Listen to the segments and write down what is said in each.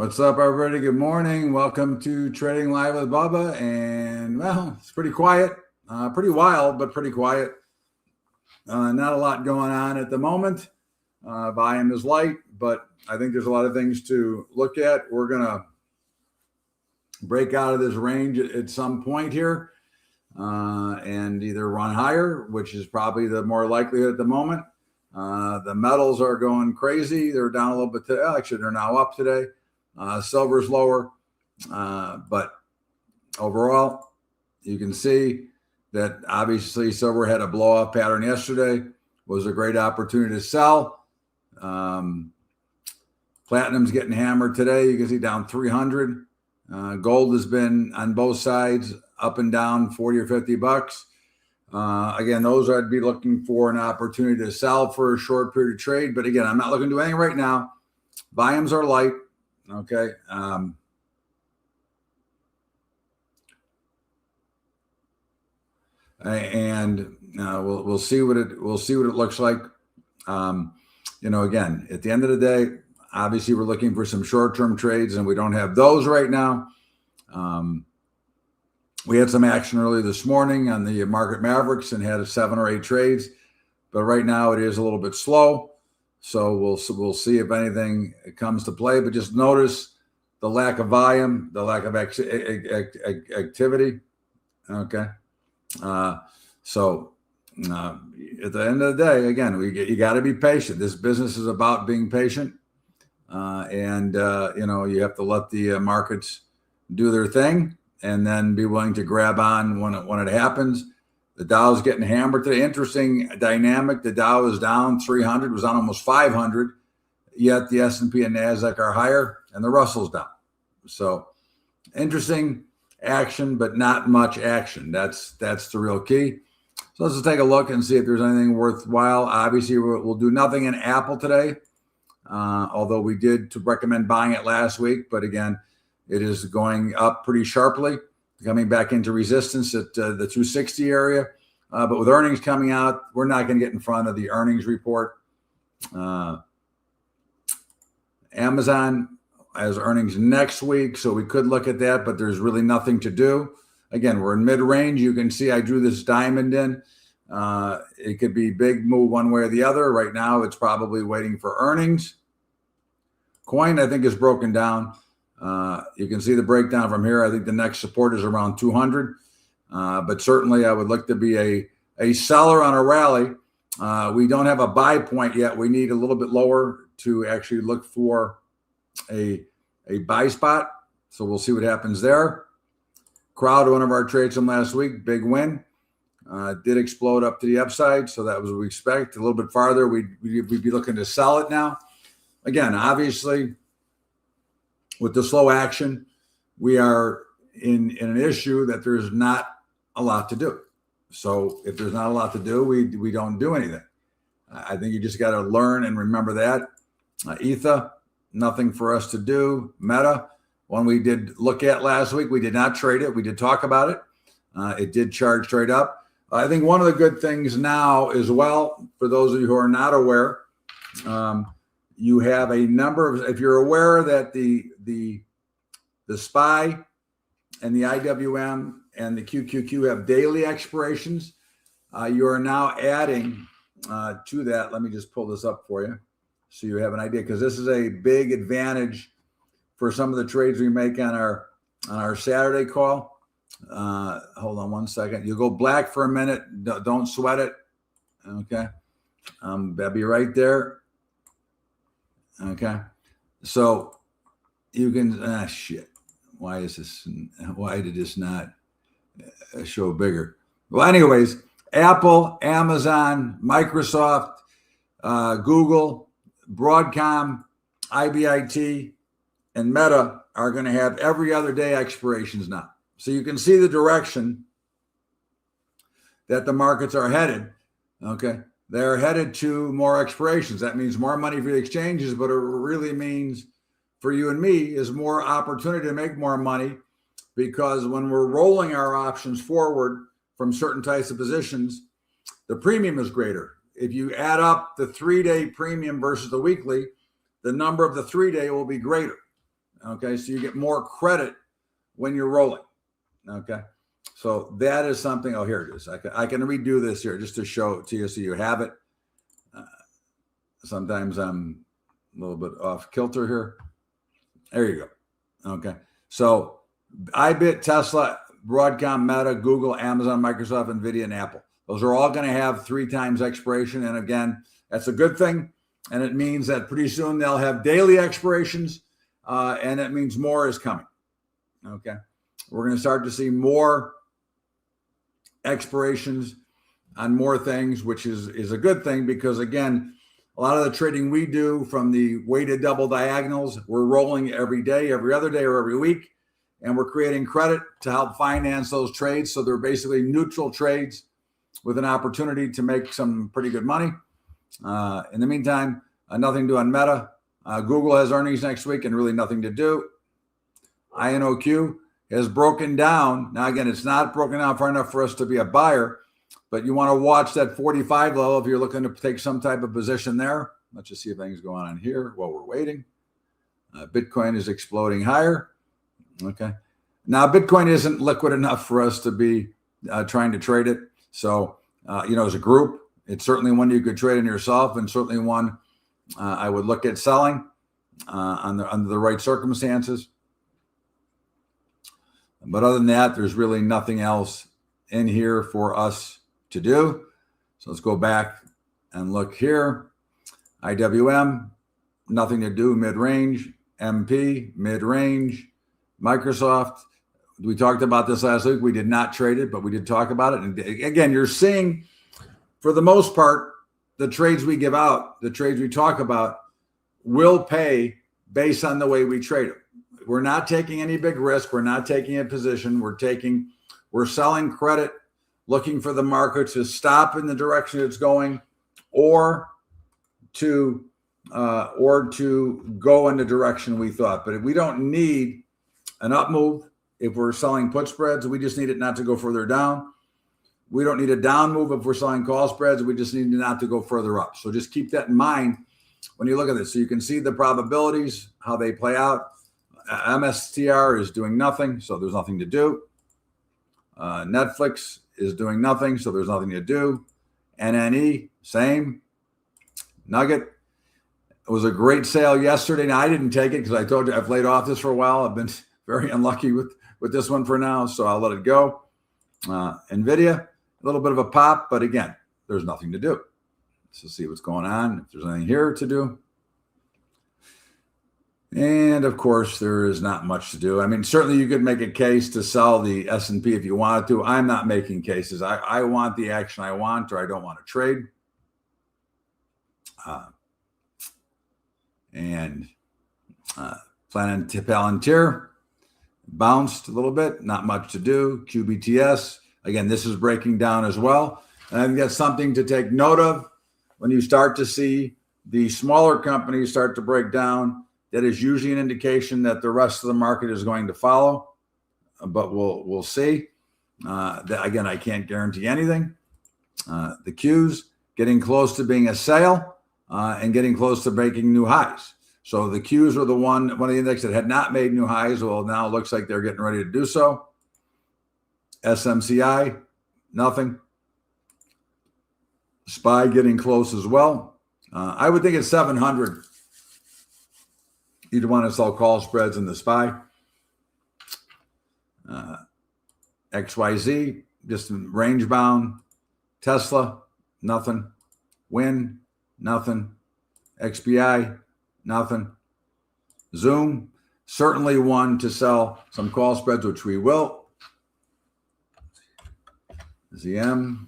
What's up, everybody? Good morning. Welcome to Trading Live with Bubba. And, well, it's pretty quiet, pretty wild, but pretty quiet. Not a lot going on at the moment. Volume is light, but I think there's a lot of things to look at. We're going to break out of this range at some point here and either run higher, which is probably the more likelihood at the moment. The metals are going crazy. They're down a little bit today. Actually, they're now up today. Silver's lower, but overall, you can see that obviously silver had a blow-off pattern yesterday. Was a great opportunity to sell. Platinum's getting hammered today. You can see down 300. Gold has been on both sides, up and down 40 or 50 bucks. Again, those I'd be looking for an opportunity to sell for a short period of trade. But again, I'm not looking to do anything right now. Volumes are light. Okay. We'll see what it looks like. Again, at the end of the day, obviously we're looking for some short-term trades, and we don't have those right now. We had some action early this morning on the market mavericks and had 7 or 8 trades, but right now it is a little bit slow. So we'll see if anything comes to play, but just notice the lack of volume, the lack of activity. Okay. At the end of the day, again, you got to be patient. This business is about being patient. You have to let the markets do their thing and then be willing to grab on when it happens. The Dow's getting hammered today. Interesting dynamic. The Dow is down 300, was on almost 500, yet the S&P and NASDAQ are higher, and the Russell's down. So interesting action, but not much action. That's the real key. So let's just take a look and see if there's anything worthwhile. Obviously, we'll do nothing in Apple today, although we did recommend buying it last week. But again, it is going up pretty sharply, coming back into resistance at the 260 area. But with earnings coming out, we're not going to get in front of the earnings report. Amazon has earnings next week, so we could look at that, but there's really nothing to do. Again, we're in mid-range. You can see I drew this diamond in. It could be big move one way or the other. Right now, it's probably waiting for earnings. Coin, I think, is broken down. You can see the breakdown from here. I think the next support is around 200. But certainly I would look to be a seller on a rally. We don't have a buy point yet. We need a little bit lower to actually look for a buy spot. So we'll see what happens there. Crowd, one of our trades from last week, big win. Did explode up to the upside. So that was what we expect. A little bit farther, we'd be looking to sell it now. Again, obviously, with the slow action, we are in an issue that there's not a lot to do. So if there's not a lot to do, we don't do anything. I think you just got to learn and remember that. Ether, nothing for us to do. Meta, one we did look at last week. We did not trade it. We did talk about it. It did charge straight up. I think one of the good things now as well, for those of you who are not aware, you have a number of, if you're aware that the SPY and the IWM and the QQQ have daily expirations, you are now adding to that. Let me just pull this up for you so you have an idea, because this is a big advantage for some of the trades we make on our Saturday call. Hold on one second. You'll go black for a minute. Don't sweat it. Okay. That'll be right there. Okay. So you can, shit. Why did this not show bigger? Well, anyways, Apple, Amazon, Microsoft, Google, Broadcom, IBIT, and Meta are going to have every other day expirations now. So you can see the direction that the markets are headed. Okay. They're headed to more expirations. That means more money for the exchanges, but it really means for you and me is more opportunity to make more money, because when we're rolling our options forward from certain types of positions, the premium is greater. If you add up the 3-day premium versus the weekly, the number of the 3-day will be greater. Okay, so you get more credit when you're rolling. Okay, so that is something. Oh, here it is. I can redo this here just to show it to you so you have it. Sometimes I'm a little bit off kilter here. There you go. Okay, so iBit, Tesla, Broadcom, Meta, Google, Amazon, Microsoft, NVIDIA, and Apple. Those are all going to have 3 times expiration. And again, that's a good thing. And it means that pretty soon they'll have daily expirations. And it means more is coming. Okay. We're going to start to see more expirations on more things, which is a good thing because, again, a lot of the trading we do from the weighted double diagonals, we're rolling every day, every other day, or every week. And we're creating credit to help finance those trades. So they're basically neutral trades with an opportunity to make some pretty good money. In the meantime, nothing to do on Meta. Google has earnings next week and really nothing to do. INOQ has broken down. Now, again, it's not broken down far enough for us to be a buyer, but you want to watch that 45 level if you're looking to take some type of position there. Let's just see if anything's going on here while we're waiting. Bitcoin is exploding higher. Okay. Now, Bitcoin isn't liquid enough for us to be trying to trade it. So, as a group, it's certainly one you could trade in yourself, and certainly one I would look at selling under the right circumstances. But other than that, there's really nothing else in here for us to do. So let's go back and look here. IWM, nothing to do, mid-range. MP, mid-range. Microsoft, we talked about this last week. We did not trade it, but we did talk about it. And again, you're seeing, for the most part, the trades we give out, the trades we talk about, will pay based on the way we trade them. We're not taking any big risk. We're not taking a position. We're selling credit, looking for the market to stop in the direction it's going, or to go in the direction we thought. But we don't need an up move. If we're selling put spreads, we just need it not to go further down. We don't need a down move if we're selling call spreads. We just need it not to go further up. So just keep that in mind when you look at this. So you can see the probabilities, how they play out. MSTR is doing nothing, so there's nothing to do. Netflix is doing nothing, so there's nothing to do. NNE, same. Nugget, it was a great sale yesterday. Now, I didn't take it because I told you I've laid off this for a while. I've been very unlucky with this one for now, so I'll let it go. NVIDIA, a little bit of a pop, but again, there's nothing to do. So see what's going on, if there's anything here to do. And of course, there is not much to do. I mean, certainly you could make a case to sell the S&P if you wanted to. I'm not making cases. I want the action I want, or I don't want to trade. Palantir bounced a little bit, not much to do. QBTS, again, this is breaking down as well. And I think that's something to take note of when you start to see the smaller companies start to break down. That is usually an indication that the rest of the market is going to follow, but we'll see. Again, I can't guarantee anything. The Qs getting close to being a sale and getting close to breaking new highs. So the Qs were one of the index that had not made new highs. Well, now it looks like they're getting ready to do so. SMCI, nothing. SPY getting close as well. I would think it's 700. You'd want to sell call spreads in the SPY. XYZ, just range bound. Tesla, nothing. Win, nothing. XBI, nothing. Zoom, certainly one to sell some call spreads, which we will. ZM.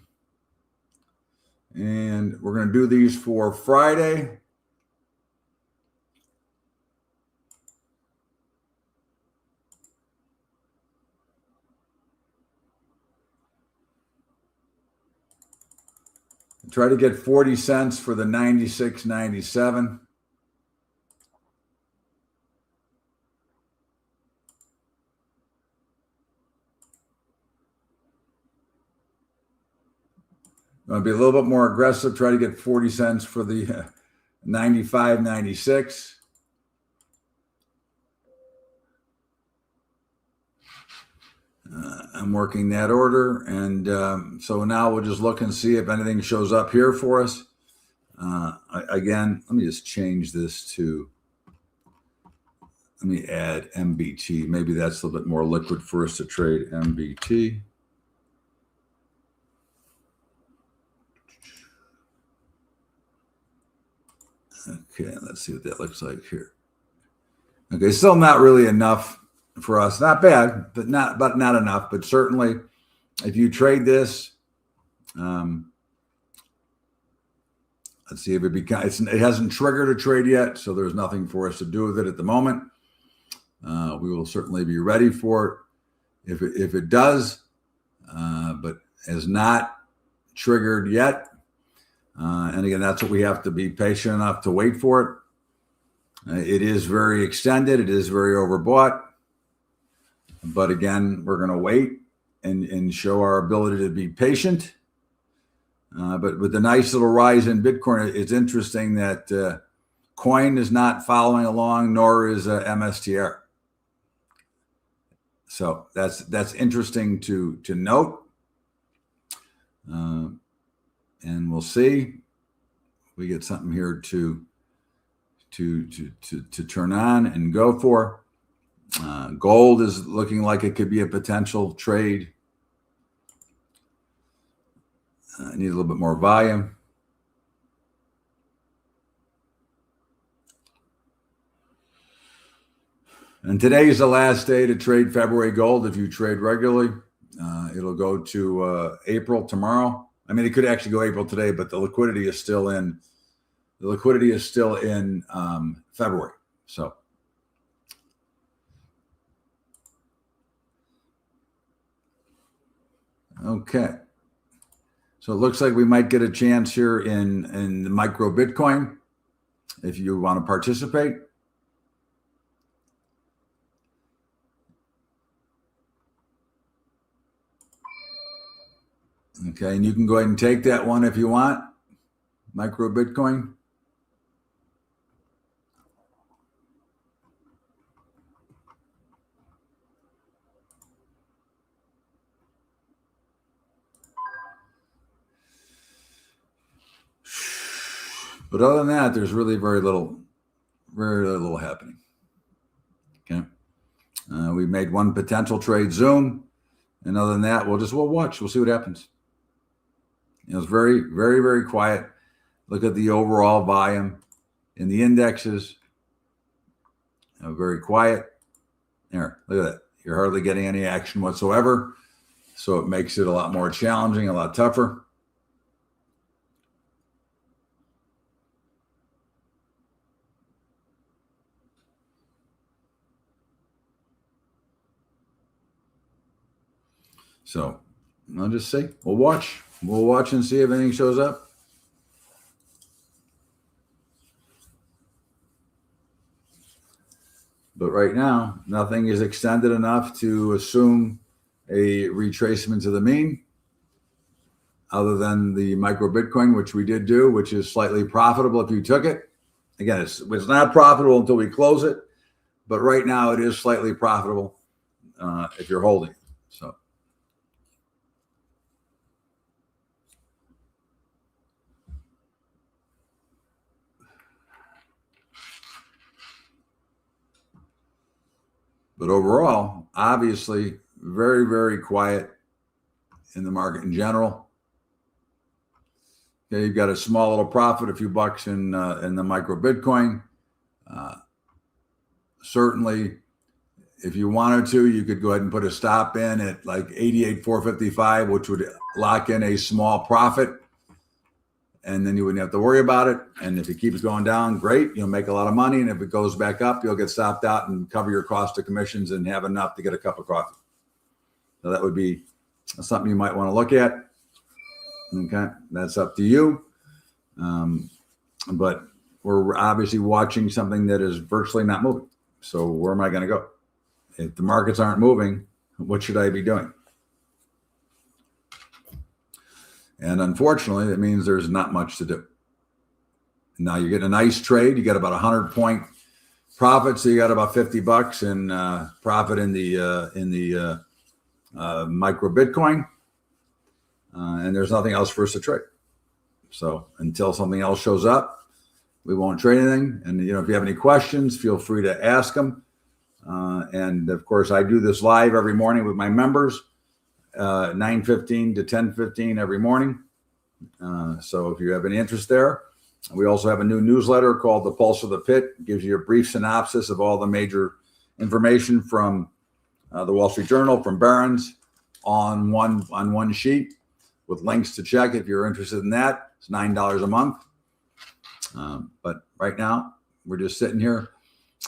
And we're going to do these for Friday. Try to get 40 cents for the 96.97. Going to be a little bit more aggressive. Try to get 40 cents for the 95.96. I'm working that order, and so now we'll just look and see if anything shows up here for us. Again, let me just change this to, let me add MBT. Maybe that's a little bit more liquid for us to trade MBT. Okay, let's see what that looks like here. Okay, still not really enough for us. Not bad, but not enough. But certainly, if you trade this, let's see if it becomes. It hasn't triggered a trade yet, so there's nothing for us to do with it at the moment. We will certainly be ready for it if it does, but has not triggered yet. And again, that's what we have to be patient enough to wait for it. It is very extended. It is very overbought. But again, we're going to wait and show our ability to be patient. But with the nice little rise in Bitcoin, it's interesting that coin is not following along, nor is MSTR. So that's interesting to note. And we'll see. We get something here to turn on and go for. Gold is looking like it could be a potential trade. I need a little bit more volume. And today is the last day to trade February gold. If you trade regularly, it'll go to April tomorrow. I mean, it could actually go April today, but the liquidity is still in. The liquidity is still in February. So, okay. So it looks like we might get a chance here in the micro Bitcoin if you want to participate. Okay, and you can go ahead and take that one if you want, micro Bitcoin. But other than that, there's really very little happening. Okay, we made one potential trade Zoom, and other than that, we'll watch. We'll see what happens. It was very, very, very quiet. Look at the overall volume in the indexes. Very quiet. There, look at that. You're hardly getting any action whatsoever. So it makes it a lot more challenging, a lot tougher. So I'll just see. We'll watch. We'll watch and see if anything shows up. But right now, nothing is extended enough to assume a retracement to the mean, other than the micro Bitcoin, which we did do, which is slightly profitable if you took it. Again, it's not profitable until we close it, but right now it is slightly profitable if you're holding. So. But overall, obviously, very, very quiet in the market in general. Okay, you've got a small little profit, a few bucks in the micro Bitcoin. Certainly, if you wanted to, you could go ahead and put a stop in at like 88,455, which would lock in a small profit. And then you wouldn't have to worry about it. And if it keeps going down, great, you'll make a lot of money. And if it goes back up, you'll get stopped out and cover your cost of commissions and have enough to get a cup of coffee. So that would be something you might want to look at. Okay, that's up to you. But we're obviously watching something that is virtually not moving. So where am I going to go? If the markets aren't moving, what should I be doing? And unfortunately, it means there's not much to do. Now you're getting a nice trade. You got about 100-point profit, so you got about $50 in profit in the micro Bitcoin, and there's nothing else for us to trade. So until something else shows up, we won't trade anything. And if you have any questions, feel free to ask them. And of course, I do this live every morning with my members, 9:15 to 10:15 every morning. So if you have any interest there, we also have a new newsletter called The Pulse of the Pit. It gives you a brief synopsis of all the major information from the Wall Street Journal, from Barron's, on one sheet with links to check if you're interested in that. It's $9 a month. But right now, we're just sitting here.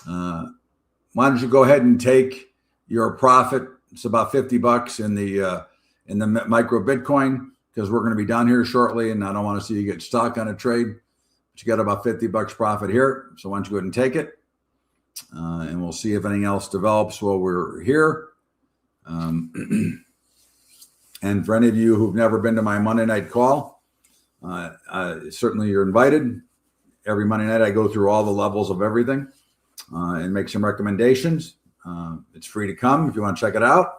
Why don't you go ahead and take your profit? It's about $50 in the micro Bitcoin, because we're going to be down here shortly, and I don't want to see you get stuck on a trade. But you got about $50 profit here. So why don't you go ahead and take it? And we'll see if anything else develops while we're here. And for any of you who've never been to my Monday night call, certainly you're invited. Every Monday night, I go through all the levels of everything and make some recommendations. It's free to come if you want to check it out.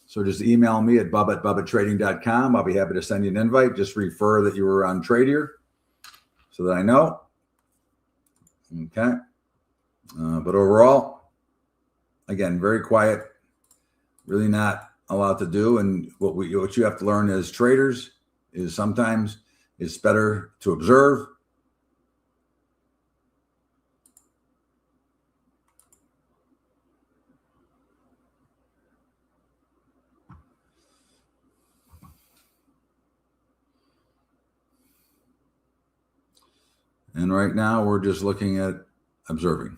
So just email me at bubba@bubbatrading.com. I'll be happy to send you an invite. Just refer that you were on Tradier so that I know. Okay. But overall, again, very quiet, really not a lot to do. And what you have to learn as traders is sometimes it's better to observe. And right now we're just looking at observing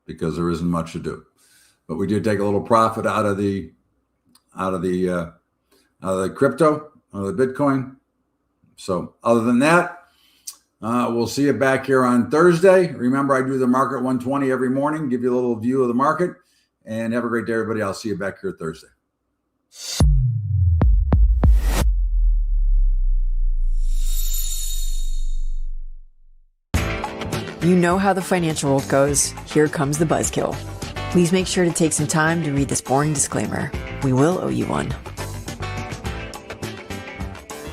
because there isn't much to do. But we did take a little profit out of the crypto, out of the Bitcoin. So other than that, we'll see you back here on Thursday. Remember, I do the market 120 every morning, give you a little view of the market, and have a great day, everybody. I'll see you back here Thursday. You know how the financial world goes. Here comes the buzzkill. Please make sure to take some time to read this boring disclaimer. We will owe you one.